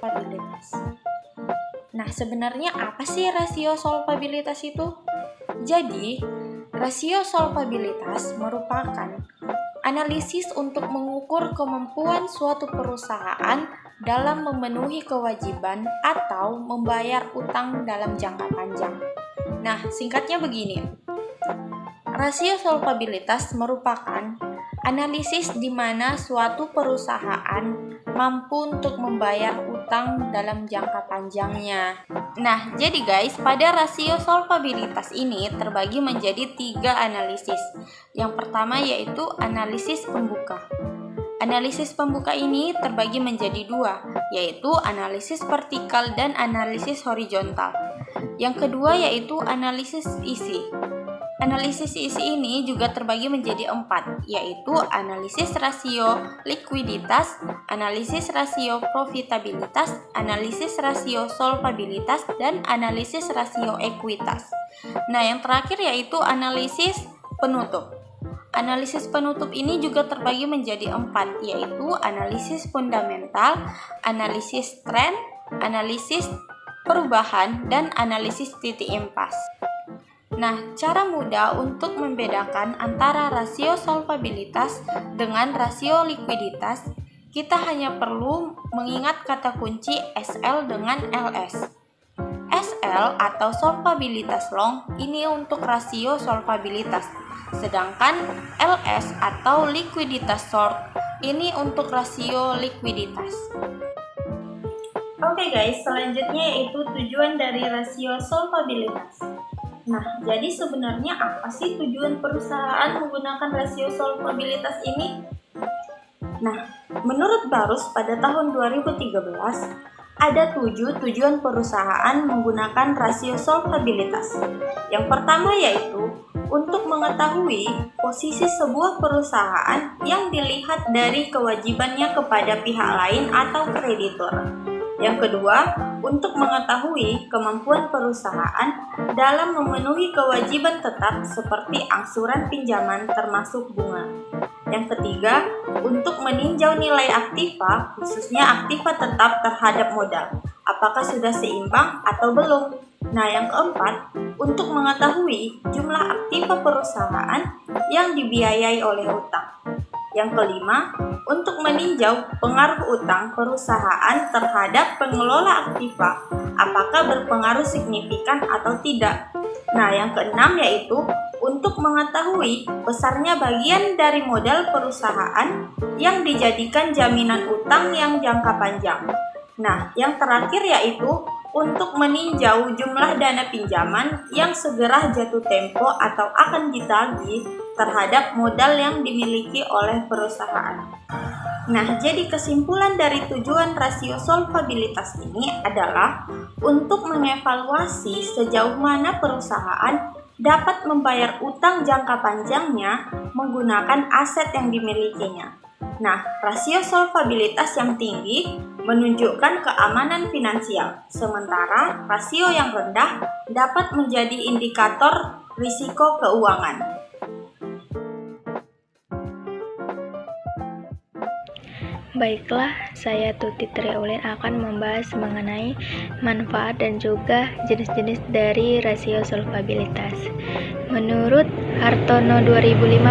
solvabilitas. Nah, sebenarnya apa sih rasio solvabilitas itu? Jadi, rasio solvabilitas merupakan analisis untuk mengukur kemampuan suatu perusahaan dalam memenuhi kewajiban atau membayar utang dalam jangka panjang. Nah, singkatnya begini. Rasio solvabilitas merupakan analisis di mana suatu perusahaan mampu untuk membayar utang dalam jangka panjangnya. Nah, jadi guys, pada rasio solvabilitas ini terbagi menjadi 3 analisis. Yang pertama yaitu analisis pembuka. Analisis pembuka ini terbagi menjadi 2, yaitu analisis vertikal dan analisis horizontal. Yang kedua yaitu analisis isi. Analisis isi ini juga terbagi menjadi 4, yaitu analisis rasio likuiditas, analisis rasio profitabilitas, analisis rasio solvabilitas, dan analisis rasio ekuitas. Nah, yang terakhir yaitu analisis penutup. Analisis penutup ini juga terbagi menjadi 4, yaitu analisis fundamental, analisis tren, analisis perubahan, dan analisis titik impas. Nah, cara mudah untuk membedakan antara rasio solvabilitas dengan rasio likuiditas, kita hanya perlu mengingat kata kunci SL dengan LS. SL atau solvabilitas long ini untuk rasio solvabilitas, sedangkan LS atau likuiditas short ini untuk rasio likuiditas. Oke guys, selanjutnya yaitu tujuan dari rasio solvabilitas. Nah, jadi sebenarnya apa sih tujuan perusahaan menggunakan rasio solvabilitas ini? Nah, menurut Barus pada tahun 2013, ada 7 tujuan perusahaan menggunakan rasio solvabilitas. Yang pertama yaitu untuk mengetahui posisi sebuah perusahaan yang dilihat dari kewajibannya kepada pihak lain atau kreditor. Yang kedua, untuk mengetahui kemampuan perusahaan dalam memenuhi kewajiban tetap seperti angsuran pinjaman termasuk bunga. Yang ketiga, untuk meninjau nilai aktiva, khususnya aktiva tetap terhadap modal, apakah sudah seimbang atau belum. Nah, yang keempat, untuk mengetahui jumlah aktiva perusahaan yang dibiayai oleh utang. Yang kelima, untuk meninjau pengaruh utang perusahaan terhadap pengelola aktiva, apakah berpengaruh signifikan atau tidak. Nah, yang keenam yaitu untuk mengetahui besarnya bagian dari modal perusahaan yang dijadikan jaminan utang yang jangka panjang. Nah, yang terakhir yaitu untuk meninjau jumlah dana pinjaman yang segera jatuh tempo atau akan ditagih terhadap modal yang dimiliki oleh perusahaan. Nah, jadi kesimpulan dari tujuan rasio solvabilitas ini adalah untuk mengevaluasi sejauh mana perusahaan dapat membayar utang jangka panjangnya menggunakan aset yang dimilikinya. Nah, rasio solvabilitas yang tinggi menunjukkan keamanan finansial, sementara rasio yang rendah dapat menjadi indikator risiko keuangan. Baiklah, saya Tuti Triulin akan membahas mengenai manfaat dan juga jenis-jenis dari rasio solvabilitas. Menurut Hartono 2015,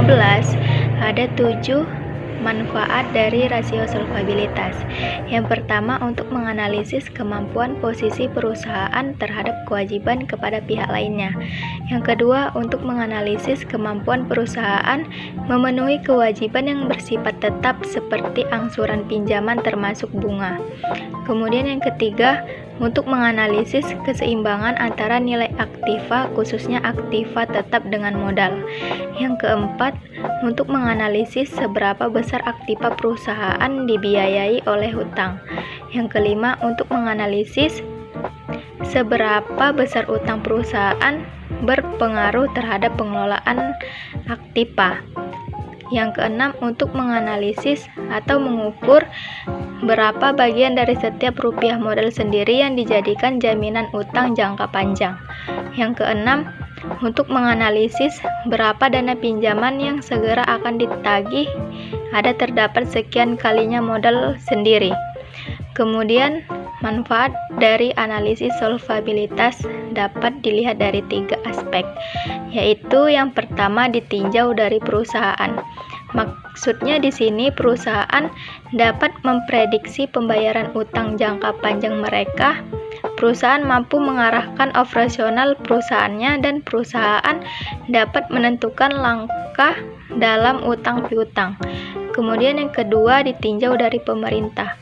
ada 7 manfaat dari rasio solvabilitas. Yang pertama, untuk menganalisis kemampuan posisi perusahaan terhadap kewajiban kepada pihak lainnya. Yang kedua, untuk menganalisis kemampuan perusahaan memenuhi kewajiban yang bersifat tetap seperti angsuran pinjaman termasuk bunga. Kemudian yang ketiga, untuk menganalisis keseimbangan antara nilai aktiva khususnya aktiva tetap dengan modal. Yang keempat, untuk menganalisis seberapa besar aktiva perusahaan dibiayai oleh hutang. Yang kelima, untuk menganalisis seberapa besar utang perusahaan berpengaruh terhadap pengelolaan aktiva. Yang keenam, untuk menganalisis atau mengukur berapa bagian dari setiap rupiah modal sendiri yang dijadikan jaminan utang jangka panjang. Yang keenam, untuk menganalisis berapa dana pinjaman yang segera akan ditagih ada terdapat sekian kalinya modal sendiri. Kemudian Manfaat dari analisis solvabilitas dapat dilihat dari 3 aspek, yaitu yang pertama ditinjau dari perusahaan. Maksudnya di sini perusahaan dapat memprediksi pembayaran utang jangka panjang mereka. Perusahaan mampu mengarahkan operasional perusahaannya dan perusahaan dapat menentukan langkah dalam utang piutang. Kemudian yang kedua ditinjau dari pemerintah.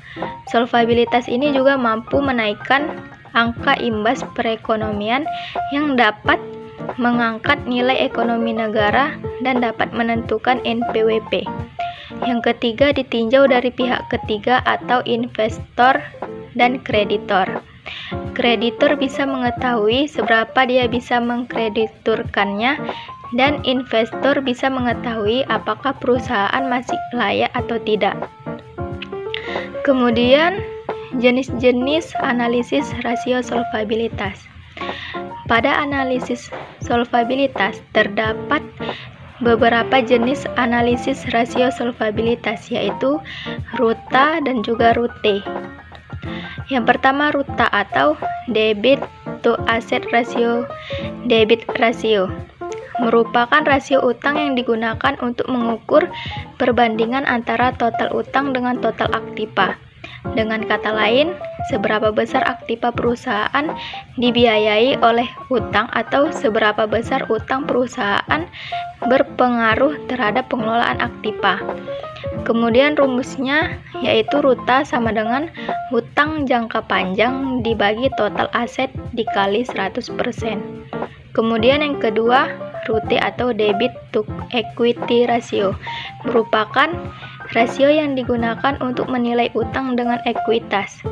Solvabilitas ini juga mampu menaikkan angka imbas perekonomian yang dapat mengangkat nilai ekonomi negara dan dapat menentukan NPWP. Yang ketiga ditinjau dari pihak ketiga atau investor dan kreditor. Kreditor bisa mengetahui seberapa dia bisa mengkrediturkannya dan investor bisa mengetahui apakah perusahaan masih layak atau tidak. Kemudian, jenis-jenis analisis rasio solvabilitas. Pada analisis solvabilitas terdapat beberapa jenis analisis rasio solvabilitas, yaitu RUTA dan juga RUTE. Yang pertama RUTA atau debit to asset ratio. Debit ratio merupakan rasio utang yang digunakan untuk mengukur perbandingan antara total utang dengan total aktiva. Dengan kata lain, seberapa besar aktiva perusahaan dibiayai oleh utang atau seberapa besar utang perusahaan berpengaruh terhadap pengelolaan aktiva. Kemudian rumusnya yaitu RUTA sama dengan hutang jangka panjang dibagi total aset dikali 100%. Kemudian yang kedua, RUTE atau debit to equity ratio merupakan rasio yang digunakan untuk menilai utang dengan ekuitas.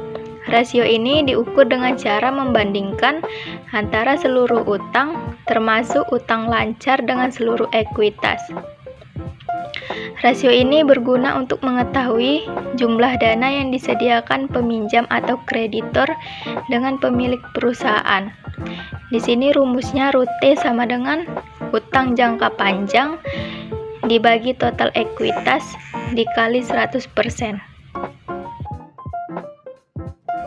Rasio ini diukur dengan cara membandingkan antara seluruh utang termasuk utang lancar dengan seluruh ekuitas. Rasio ini berguna untuk mengetahui jumlah dana yang disediakan peminjam atau kreditor dengan pemilik perusahaan. Di sini rumusnya RUTE sama dengan utang jangka panjang dibagi total ekuitas dikali 100%.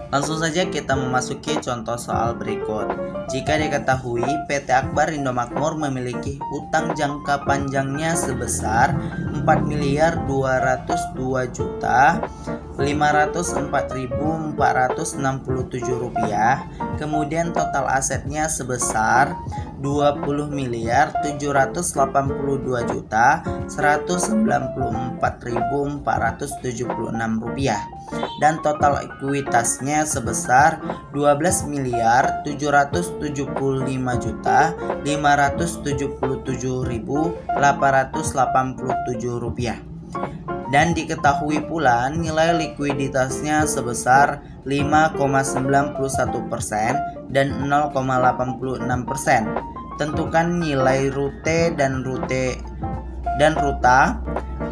Langsung saja kita memasuki contoh soal berikut. Jika diketahui PT Akbar Indomakmur memiliki utang jangka panjangnya sebesar 4.202.504.467 rupiah, kemudian total asetnya sebesar 20.784.194.476 rupiah, dan total ekuitasnya sebesar 12.775.577.887 rupiah. Dan diketahui pula nilai likuiditasnya sebesar 5,91% dan 0,86%. Tentukan nilai RUTE dan RUTA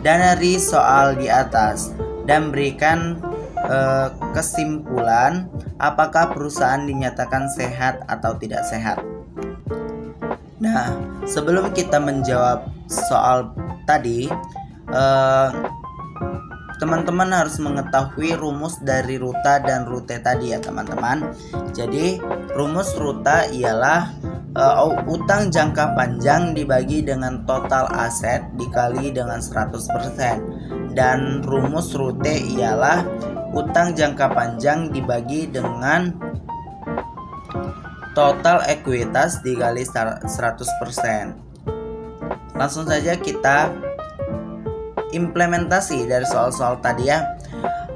dari soal di atas dan berikan kesimpulan apakah perusahaan dinyatakan sehat atau tidak sehat. Nah, sebelum kita menjawab soal tadi, teman-teman harus mengetahui rumus dari RUTA dan RUTE tadi ya teman-teman. Jadi rumus RUTA ialah utang jangka panjang dibagi dengan total aset dikali dengan 100%. Dan rumus RUTE ialah utang jangka panjang dibagi dengan total ekuitas dikali 100%. Langsung saja kita implementasi dari soal-soal tadi ya.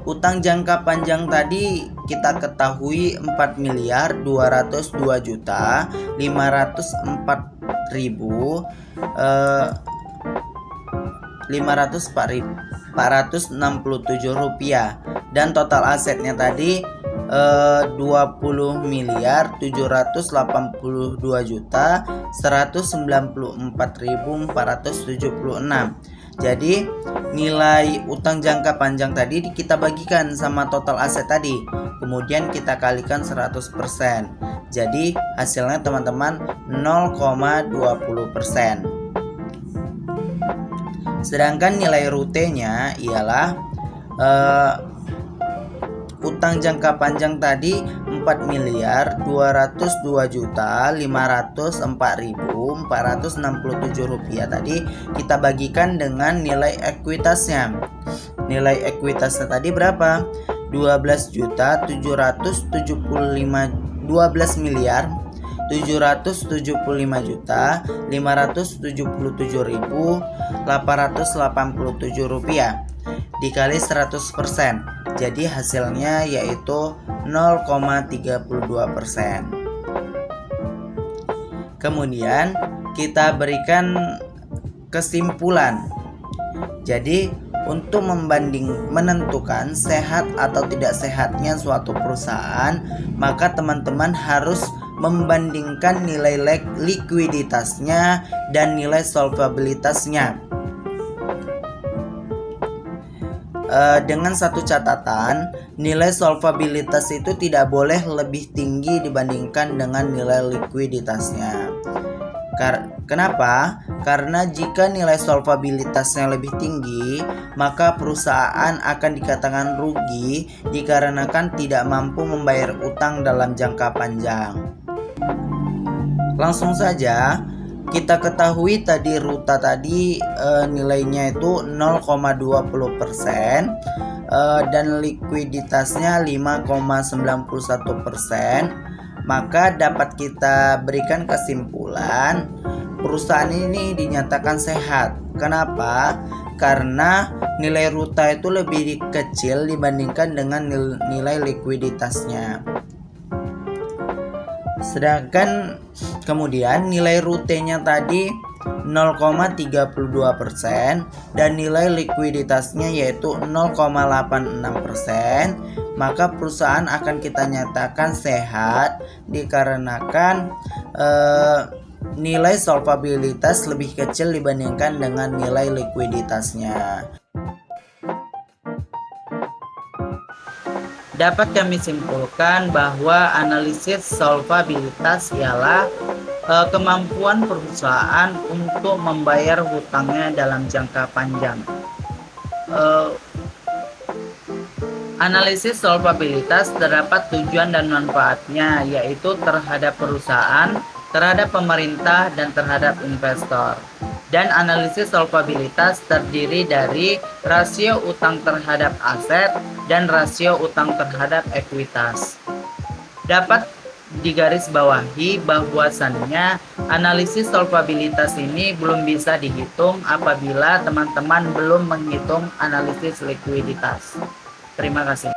Utang jangka panjang tadi kita ketahui 4.202.504.467 rupiah, dan total asetnya tadi 20.784.194.476. Jadi nilai utang jangka panjang tadi kita bagikan sama total aset tadi, kemudian kita kalikan 100%. Jadi hasilnya teman-teman 0,20%. Sedangkan nilai RUTE-nya ialah utang jangka panjang tadi 4.202.504.467 rupiah tadi kita bagikan dengan nilai ekuitasnya. Nilai ekuitasnya tadi berapa? 12.775.577.887 rupiah dikali 100%. Jadi hasilnya yaitu 0,32%. Kemudian kita berikan kesimpulan. Jadi untuk menentukan sehat atau tidak sehatnya suatu perusahaan, maka teman-teman harus membandingkan nilai likuiditasnya dan nilai solvabilitasnya. Dengan satu catatan, nilai solvabilitas itu tidak boleh lebih tinggi dibandingkan dengan nilai likuiditasnya. Kenapa? Karena jika nilai solvabilitasnya lebih tinggi, maka perusahaan akan dikatakan rugi dikarenakan tidak mampu membayar utang dalam jangka panjang. Langsung saja kita ketahui tadi Ruta tadi nilainya itu 0,20% dan likuiditasnya 5,91%. Maka dapat kita berikan kesimpulan perusahaan ini dinyatakan sehat. Kenapa? Karena nilai Ruta itu lebih kecil dibandingkan dengan nilai likuiditasnya. Sedangkan kemudian nilai rutenya tadi 0,32% dan nilai likuiditasnya yaitu 0,86%, maka perusahaan akan kita nyatakan sehat dikarenakan nilai solvabilitas lebih kecil dibandingkan dengan nilai likuiditasnya. Dapat kami simpulkan bahwa analisis solvabilitas ialah kemampuan perusahaan untuk membayar hutangnya dalam jangka panjang. Analisis solvabilitas terdapat tujuan dan manfaatnya, yaitu terhadap perusahaan, terhadap pemerintah, dan terhadap investor. Dan analisis solvabilitas terdiri dari rasio utang terhadap aset dan rasio utang terhadap ekuitas. Dapat digarisbawahi bahwasannya analisis solvabilitas ini belum bisa dihitung apabila teman-teman belum menghitung analisis likuiditas. Terima kasih.